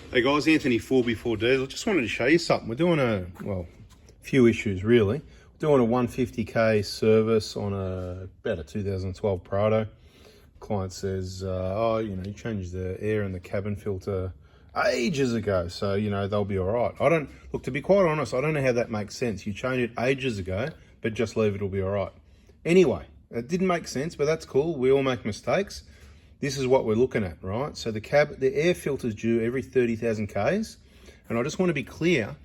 Hey guys, Anthony 4B4D. I just wanted to show you something. We're doing a few issues really. We're doing a 150k service on about a 2012 Prado. Client says, you changed the air in the cabin filter ages ago, so they'll be all right. To be quite honest, I don't know how that makes sense. You changed it ages ago, but just leave it'll be all right. Anyway, it didn't make sense, but that's cool. We all make mistakes. This is what we're looking at, right? So the air filter is due every 30,000 Ks. And I just want to be clear,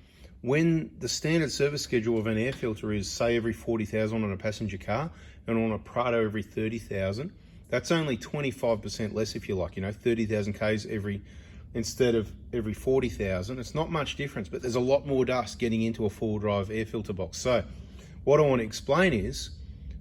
when the standard service schedule of an air filter is, say, every 40,000 on a passenger car, and on a Prado every 30,000, that's only 25% less, if you like, 30,000 Ks instead of every 40,000. It's not much difference, but there's a lot more dust getting into a four-wheel drive air filter box. So what I want to explain is,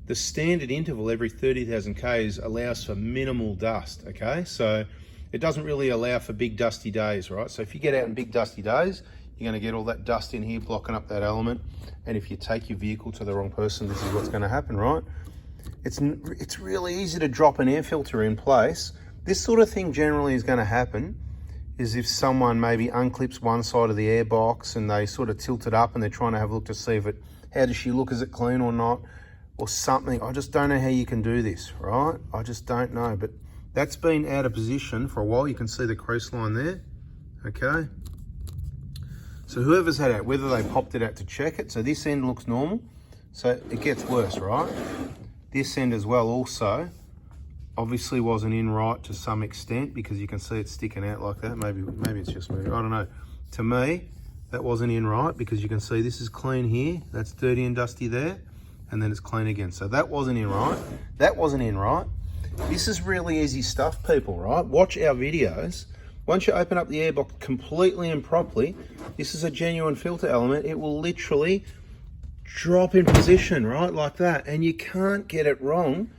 the standard interval every 30,000 Ks allows for minimal dust, okay? So it doesn't really allow for big dusty days, right? So if you get out in big dusty days, you're gonna get all that dust in here blocking up that element. And if you take your vehicle to the wrong person, this is what's gonna happen, right? It's really easy to drop an air filter in place. This sort of thing generally is gonna happen is if someone maybe unclips one side of the air box and they sort of tilt it up and they're trying to have a look to see how does she look, is it clean or not? Or something. I just don't know how you can do this, right? I just don't know, but that's been out of position for a while. You can see the crease line there, okay? So whoever's had it, whether they popped it out to check it, so this end looks normal, so it gets worse, right? This end as well also obviously wasn't in right to some extent because you can see it sticking out like that. Maybe it's just me, I don't know. To me, that wasn't in right because you can see this is clean here, that's dirty and dusty there, and then it's clean again. So that wasn't in right. That wasn't in right. This is really easy stuff, people, right? Watch our videos. Once you open up the airbox completely and properly, this is a genuine filter element. It will literally drop in position, right, like that. And you can't get it wrong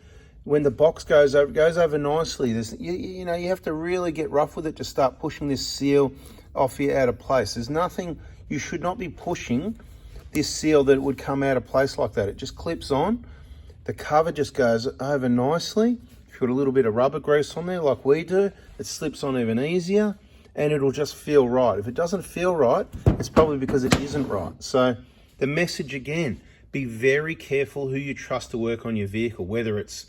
when the box goes over. It goes over nicely. You have to really get rough with it to start pushing this seal off here out of place. There's nothing, you should not be pushing this seal that it would come out of place like that. It just clips on. The cover just goes over nicely. If you've got a little bit of rubber grease on there like we do, it slips on even easier and it'll just feel right. If it doesn't feel right, it's probably because it isn't right. So the message again, be very careful who you trust to work on your vehicle, whether it's,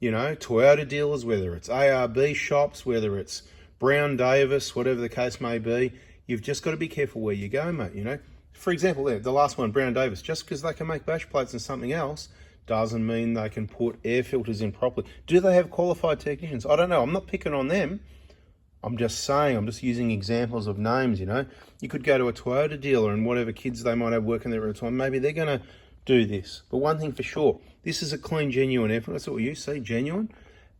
Toyota dealers, whether it's ARB shops, whether it's Brown Davis, whatever the case may be. You've just got to be careful where you go, mate, For example, the last one, Brown Davis, just because they can make bash plates and something else doesn't mean they can put air filters in properly. Do they have qualified technicians? I don't know. I'm not picking on them. I'm just saying, I'm just using examples of names, You could go to a Toyota dealer and whatever kids they might have working there at the time, maybe they're going to do this. But one thing for sure, this is a clean, genuine air filter. That's what you see, genuine.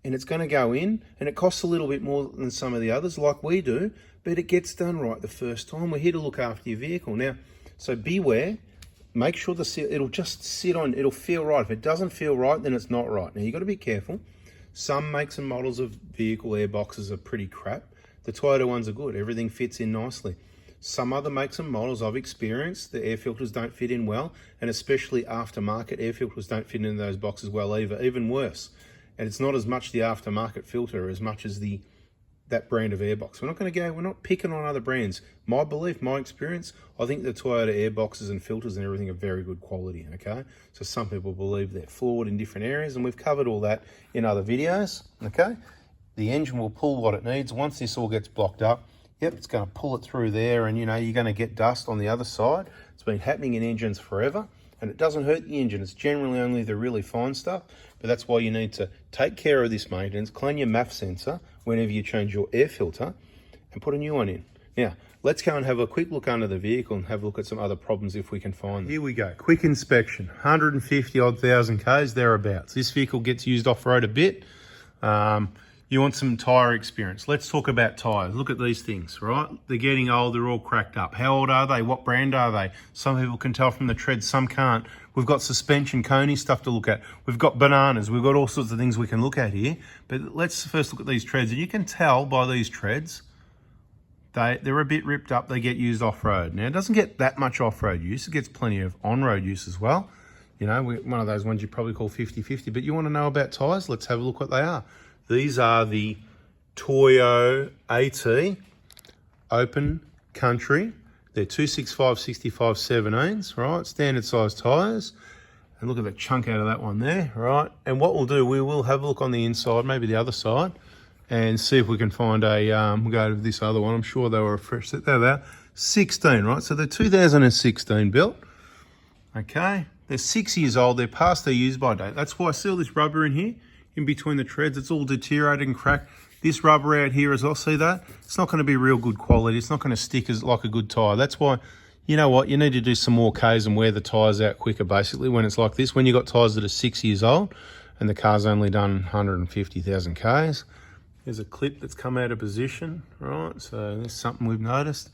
And it's going to go in, and it costs a little bit more than some of the others, like we do, but it gets done right the first time. We're here to look after your vehicle. Now, so beware, make sure the seal, it'll just sit on, it'll feel right. If it doesn't feel right, then it's not right. Now you've got to be careful. Some makes and models of vehicle air boxes are pretty crap. The Toyota ones are good, everything fits in nicely. Some other makes and models I've experienced, the air filters don't fit in well, and especially aftermarket air filters don't fit in those boxes well either, even worse. And it's not as much the aftermarket filter as much as that brand of airbox. We're not picking on other brands. My belief, my experience, I think the Toyota airboxes and filters and everything are very good quality, okay? So some people believe they're flawed in different areas, and we've covered all that in other videos, okay? The engine will pull what it needs. Once this all gets blocked up, yep, it's gonna pull it through there, and you're gonna get dust on the other side. It's been happening in engines forever, and it doesn't hurt the engine. It's generally only the really fine stuff, but that's why you need to take care of this maintenance, clean your MAF sensor whenever you change your air filter, and put a new one in. Now, let's go and have a quick look under the vehicle and have a look at some other problems if we can find them. Here we go, quick inspection, 150 odd thousand Ks, thereabouts. This vehicle gets used off-road a bit. You want some tyre experience. Let's talk about tyres. Look at these things, right? They're getting old, they're all cracked up. How old are they? What brand are they? Some people can tell from the treads, some can't. We've got suspension, Coney stuff to look at. We've got bananas, we've got all sorts of things we can look at here. But let's first look at these treads. And you can tell by these treads, they're a bit ripped up, they get used off-road. Now, it doesn't get that much off-road use. It gets plenty of on-road use as well. One of those ones you probably call 50-50. But you want to know about tyres? Let's have a look what they are. These are the Toyo AT open country. They're 265 65 17s, right? Standard size tyres. And look at that chunk out of that one there, right? And what we'll do, we will have a look on the inside, maybe the other side, and see if we can find a, we'll go to this other one. I'm sure they were a fresh set. There they are. 16, right? So they're 2016 built. Okay. They're 6 years old. They're past their use-by date. That's why I see all this rubber in here, in between the treads. It's all deteriorated and cracked. This rubber out here as well, see that? It's not going to be real good quality. It's not going to stick as like a good tyre. That's why, you know what, you need to do some more Ks and wear the tyres out quicker, basically, when it's like this. When you've got tyres that are 6 years old and the car's only done 150,000 Ks. There's a clip that's come out of position, right? So there's something we've noticed.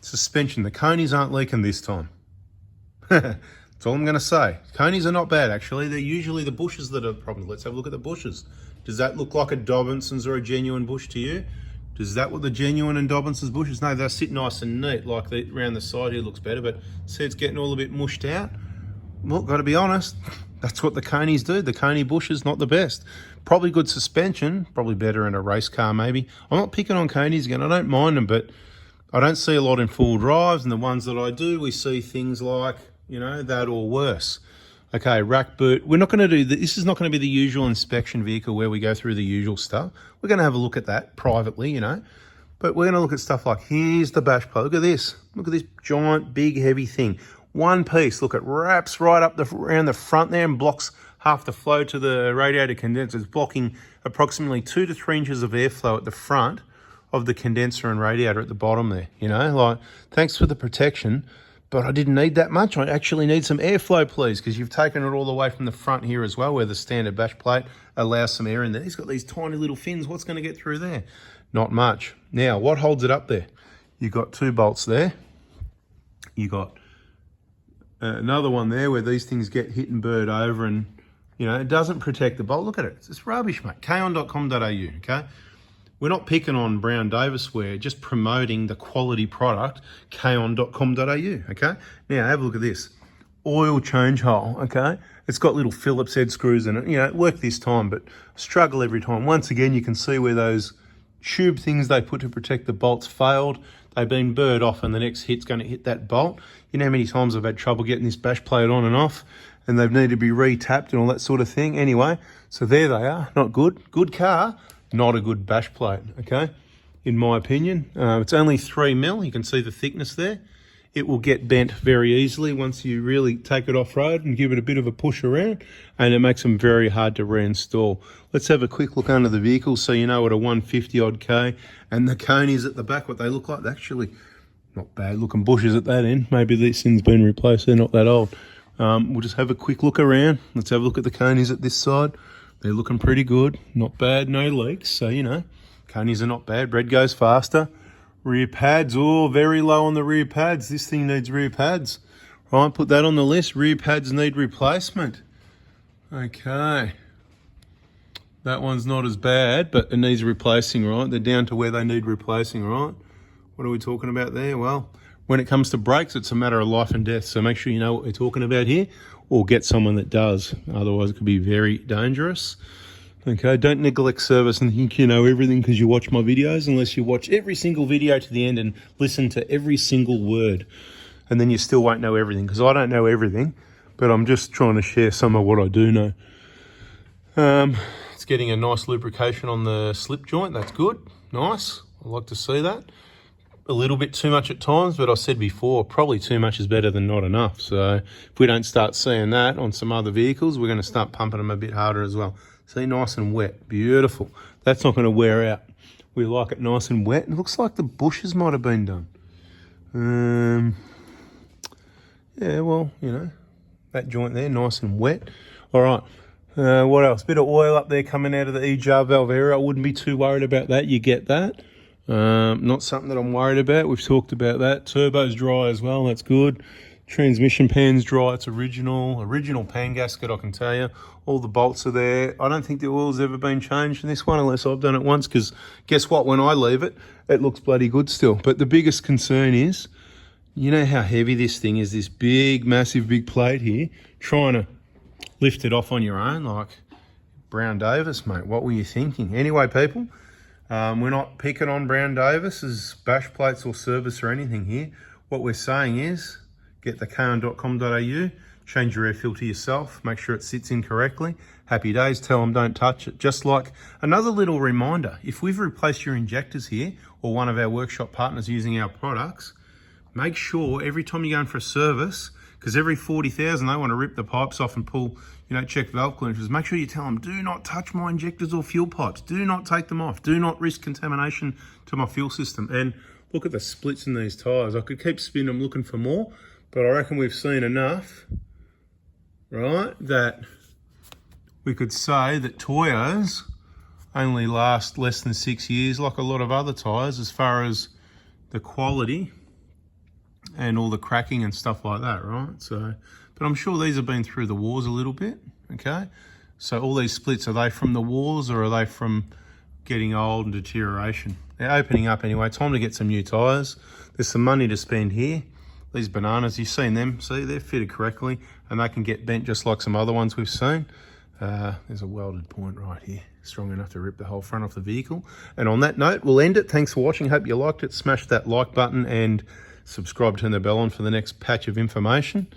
Suspension, the conies aren't leaking this time. That's all I'm going to say. Conies are not bad, actually. They're usually the bushes that are the problem. Let's have a look at the bushes. Does that look like a Dobinson's or a genuine bush to you? Does that what the genuine and Dobinson's bushes? No, they sit nice and neat. Like around the side here looks better, but see it's getting all a bit mushed out. Well, got to be honest, that's what the conies do. The coney bush is not the best. Probably good suspension, probably better in a race car maybe. I'm not picking on conies again. I don't mind them, but I don't see a lot in full drives, and the ones that I do, we see things like, you know, that or worse. Okay, rack boot. We're not going to do this. Is not going to be the usual inspection vehicle where we go through the usual stuff. We're going to have a look at that privately, you know. But we're going to look at stuff like, here's the bash plate. Look at this. Look at this giant, big, heavy thing. One piece. Look, it wraps right up around the front there and blocks half the flow to the radiator condenser. It's blocking approximately 2 to 3 inches of airflow at the front of the condenser and radiator at the bottom there. You know, like, thanks for the protection. But I didn't need that much. I actually need some airflow, please, because you've taken it all the way from the front here as well, where the standard bash plate allows some air in there. He's got these tiny little fins. What's going to get through there? Not much. Now, what holds it up there? You've got 2 bolts there. You got another one there where these things get hit and burred over, and, you know, it doesn't protect the bolt. Look at it. It's just rubbish, mate. Kaon.com.au, okay? We're not picking on Brown Davis, we're just promoting the quality product, kaon.com.au, okay? Now, have a look at this. Oil change hole, okay? It's got little Phillips head screws in it. You know, it worked this time, but struggle every time. Once again, you can see where those tube things they put to protect the bolts failed. They've been burred off, and the next hit's going to hit that bolt. You know how many times I've had trouble getting this bash plate on and off, and they've needed to be re-tapped and all that sort of thing. Anyway, so there they are. Not good. Good car. Not a good bash plate, okay, in my opinion. It's only 3 mil. You can see the thickness there. It will get bent very easily once you really take it off-road and give it a bit of a push around, and it makes them very hard to reinstall. Let's have a quick look under the vehicle so you know what a 150-odd K and the conies at the back, what they look like. They're actually not bad-looking bushes at that end. Maybe this thing's been replaced. They're not that old. We'll just have a quick look around. Let's have a look at the conies at this side. They're looking pretty good. Not bad, no leaks. So, you know, conies are not bad. Bread goes faster. Rear pads, oh, very low on the rear pads. This thing needs rear pads. Right, put that on the list. Rear pads need replacement. Okay. That one's not as bad, but it needs replacing, right? They're down to where they need replacing, right? What are we talking about there? Well, when it comes to brakes, it's a matter of life and death. So make sure you know what we're talking about here, or get someone that does. Otherwise, it could be very dangerous. Okay, don't neglect service and think you know everything because you watch my videos, unless you watch every single video to the end and listen to every single word. And then you still won't know everything, because I don't know everything, but I'm just trying to share some of what I do know. It's getting a nice lubrication on the slip joint. That's good. Nice. I like to see that. A little bit too much at times, but I said before, probably too much is better than not enough. So if we don't start seeing that on some other vehicles, we're going to start pumping them a bit harder as well. See, nice and wet. Beautiful. That's not going to wear out. We like it nice and wet. It looks like the bushes might have been done. Yeah, well, you know, that joint there, nice and wet. All right. What else? Bit of oil up there coming out of the EJAR valve area. I wouldn't be too worried about that. You get that. Not something that I'm worried about. We've talked about that. Turbo's dry as well. That's good. Transmission pan's dry. It's original pan gasket, I can tell you. All the bolts are there. I don't think the oil's ever been changed in this one, unless I've done it once, because guess what? When I leave it, it looks bloody good still. But the biggest concern is, you know how heavy this thing is, this big, massive, big plate here, trying to lift it off on your own, like Brown Davis, mate. What were you thinking? Anyway, people, We're not picking on Brown Davis's bash plates or service or anything here. What we're saying is, get the Kaon.com.au, change your air filter yourself, make sure it sits in correctly. Happy days, tell them don't touch it. Just like another little reminder, if we've replaced your injectors here, or one of our workshop partners using our products, make sure every time you're going for a service, because every 40,000 they want to rip the pipes off and pull, check valve clearances, make sure you tell them, do not touch my injectors or fuel pipes. Do not take them off. Do not risk contamination to my fuel system. And look at the splits in these tyres. I could keep spinning them looking for more, but I reckon we've seen enough, right, that we could say that Toyos only last less than 6 years, like a lot of other tyres, as far as the quality and all the cracking and stuff like that, right? So, but I'm sure these have been through the wars a little bit, okay? So all these splits, are they from the wars or are they from getting old and deterioration? They're opening up anyway. Time to get some new tyres. There's some money to spend here. These bananas, you've seen them. See, they're fitted correctly and they can get bent just like some other ones we've seen. There's a welded point right here, strong enough to rip the whole front off the vehicle. And on that note, we'll end it. Thanks for watching. Hope you liked it. Smash that like button and subscribe, turn the bell on for the next patch of information.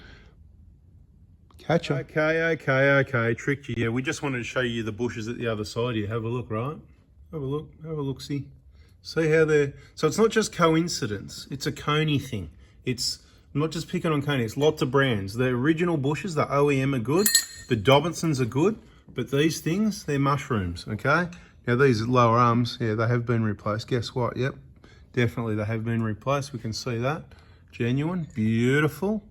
Catch ya. Okay. Tricked you. Yeah, we just wanted to show you the bushes at the other side here. Have a look, right? Have a look, see how they're... So it's not just coincidence. It's a Coney thing. I'm not just picking on Coney. It's lots of brands. The original bushes, the OEM are good. The Dobinsons are good. But these things, they're mushrooms, okay? Now these lower arms, yeah, they have been replaced. Guess what? Yep, definitely they have been replaced. We can see that. Genuine, beautiful.